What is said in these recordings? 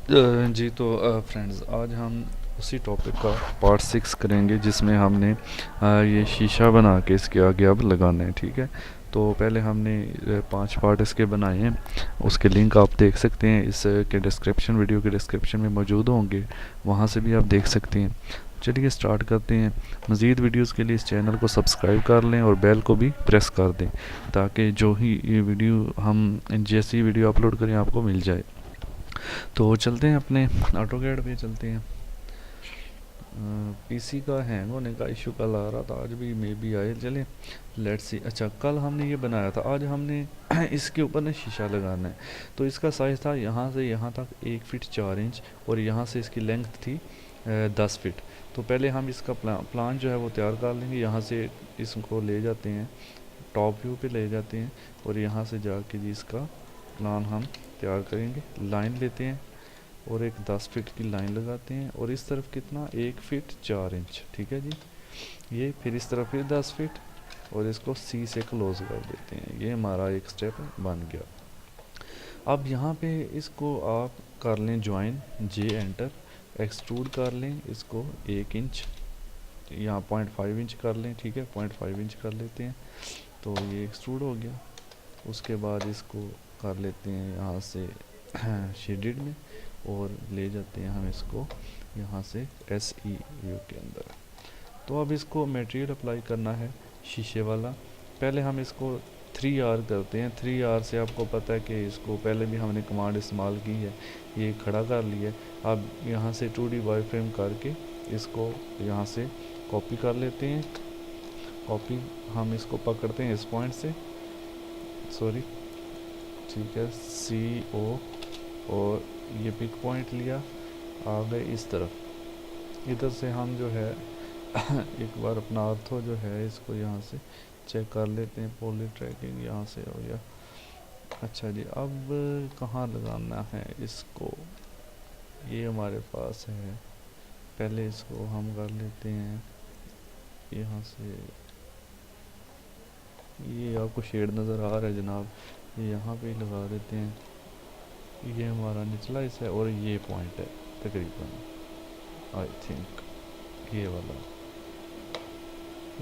जी तो फ्रेंड्स, आज हम उसी टॉपिक का पार्ट 6 करेंगे जिसमें हमने ये शीशा बना के इसके आगे अब लगाना है। ठीक है, तो पहले हमने 5 पार्ट इसके बनाए हैं। उसके लिंक आप देख सकते हैं, इस के डिस्क्रिप्शन, वीडियो के डिस्क्रिप्शन में मौजूद होंगे, वहाँ से भी आप देख सकते हैं। चलिए स्टार्ट करते हैं। मज़ीद वीडियोस के लिए इस चैनल को सब्सक्राइब कर लें और बेल को भी प्रेस कर दें, ताकि जो ही ये वीडियो हम जैसी वीडियो अपलोड करें आपको मिल जाए। तो चलते हैं अपने ऑटोकैड पे चलते हैं। पीसी का हैंग होने का इशू कल आ रहा था, आज भी मे बी आए। चले लेट्स सी। अच्छा, कल हमने ये बनाया था, आज हमने इसके ऊपर ना शीशा लगाना है। तो इसका साइज़ था यहाँ से यहाँ तक 1 फीट 4 इंच, और यहाँ से इसकी लेंथ थी 10 फीट। तो पहले हम इसका प्लान जो है वो तैयार कर लेंगे। यहाँ से इसको ले जाते हैं, टॉप व्यू पे ले जाते हैं, और यहाँ से जाके जी इसका प्लान हम तैयार करेंगे। लाइन लेते हैं और एक 10 फीट की लाइन लगाते हैं, और इस तरफ कितना, 1 फीट 4 इंच। ठीक है जी, ये फिर इस तरफ फिर 10 फीट, और इसको सी से क्लोज कर देते हैं। ये हमारा एक स्टेप बन गया। अब यहाँ पे इसको आप कर लें ज्वाइन, जे एंटर, एक्सट्रूड कर लें इसको 1 इंच, यहाँ 0.5 इंच कर लें। ठीक है, 0.5 इंच कर लेते हैं, तो ये एक्सट्रूड हो गया। उसके बाद इसको कर लेते हैं यहाँ से शेडेड में, और ले जाते हैं हम इसको यहाँ से एस ई व्यू के अंदर। तो अब इसको मटेरियल अप्लाई करना है शीशे वाला। पहले हम इसको 3R करते हैं। 3R से आपको पता है कि इसको पहले भी हमने कमांड इस्तेमाल की है, ये खड़ा कर लिया है। अब यहाँ से 2D वाई फ्रेम करके इसको यहाँ से कॉपी कर लेते हैं। कॉपी हम इसको पकड़ते हैं इस पॉइंट से, सॉरी, ठीक है, CO, और ये पिक पॉइंट लिया, आ गए इस तरफ। इधर से हम जो है एक बार अपना आर्थो जो है इसको यहाँ से चेक कर लेते हैं। पॉली ट्रैकिंग यहाँ से हो गया। अच्छा जी, अब कहाँ लगाना है इसको, ये हमारे पास है। पहले इसको हम कर लेते हैं यहाँ से। ये आपको शेड नज़र आ रहा है जनाब, ये यहाँ पे लगा देते हैं। ये हमारा निचला हिस्सा है, और ये पॉइंट है तकरीबन, आई थिंक ये वाला।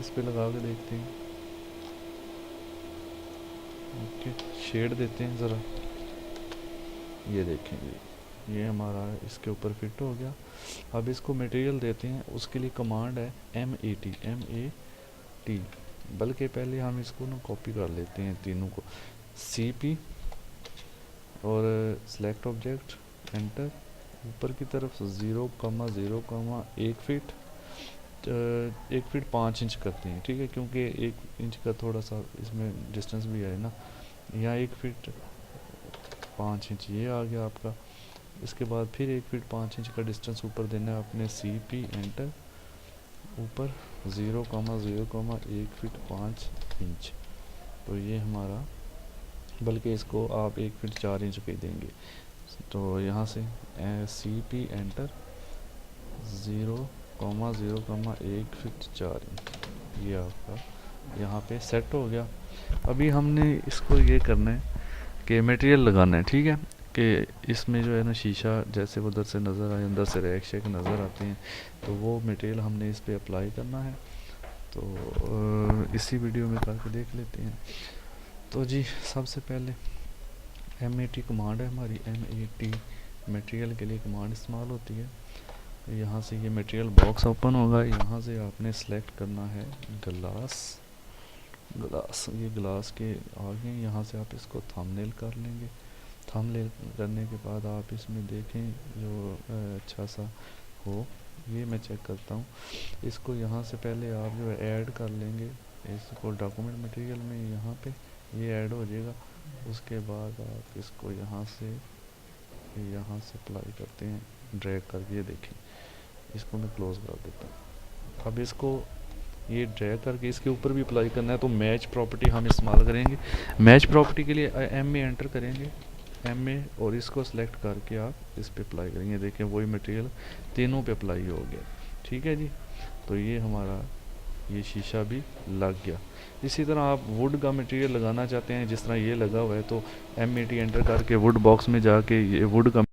इस पे लगा के देखते हैं। ओके, शेड देते हैं ज़रा, ये देखेंगे ये हमारा इसके ऊपर फिट हो गया। अब इसको मटेरियल देते हैं, उसके लिए कमांड है MAT। बल्कि पहले हम इसको ना कॉपी कर लेते हैं तीनों को, CP, और सेलेक्ट ऑब्जेक्ट, एंटर, ऊपर की तरफ 0,0, 1 फीट, 1 फीट 5 इंच करते हैं। ठीक है, क्योंकि 1 इंच का थोड़ा सा इसमें डिस्टेंस भी है ना। यहाँ 1 फीट 5 इंच ये आ गया आपका। इसके बाद फिर 1 फीट 5 इंच का डिस्टेंस ऊपर देना है अपने, CP, एंटर, ऊपर 0,0, 1 फीट 5 इंच। तो ये हमारा, बल्कि इसको आप 1 फीट 4 इंच पे देंगे। तो यहाँ से CP, एंटर, 0,0, 1 फीट 4 इंच, ये आपका यहाँ पे सेट हो गया। अभी हमने इसको ये करना है कि मटेरियल लगाना है। ठीक है, कि इसमें जो है ना शीशा जैसे उधर से नज़र आए, अंदर से रैक शेक नज़र आते हैं, तो वो मटेरियल हमने इस पे अप्लाई करना है। तो इसी वीडियो में करके देख लेते हैं। तो जी सबसे पहले MAT कमांड है हमारी, MAT मटेरियल के लिए कमांड इस्तेमाल होती है। यहाँ से ये मटेरियल बॉक्स ओपन होगा, यहाँ से आपने सेलेक्ट करना है ग्लास। ये ग्लास के आगे यहाँ से आप इसको थंबनेल कर लेंगे। थंबनेल करने के बाद आप इसमें देखें जो अच्छा सा हो, ये मैं चेक करता हूँ। इसको यहाँ से पहले आप जो है ऐड कर लेंगे इसको डॉक्यूमेंट मटेरियल में, यहाँ पे ये ऐड हो जाएगा। उसके बाद आप इसको यहाँ से अप्लाई करते हैं, ड्रैग करके। ये देखें, इसको मैं क्लोज कर देता हूँ। अब इसको ये ड्रैग करके इसके ऊपर भी अप्लाई करना है, तो मैच प्रॉपर्टी हम इस्तेमाल करेंगे। मैच प्रॉपर्टी के लिए M में एंटर करेंगे, M में, और इसको सेलेक्ट करके आप इस पे अप्लाई करेंगे। देखें वही मटेरियल तीनों पे अप्लाई हो गया। ठीक है जी, तो ये हमारा ये शीशा भी लग गया। इसी तरह आप वुड का मटेरियल लगाना चाहते हैं, जिस तरह ये लगा हुआ है, तो MAT एंटर करके वुड बॉक्स में जाके ये वुड का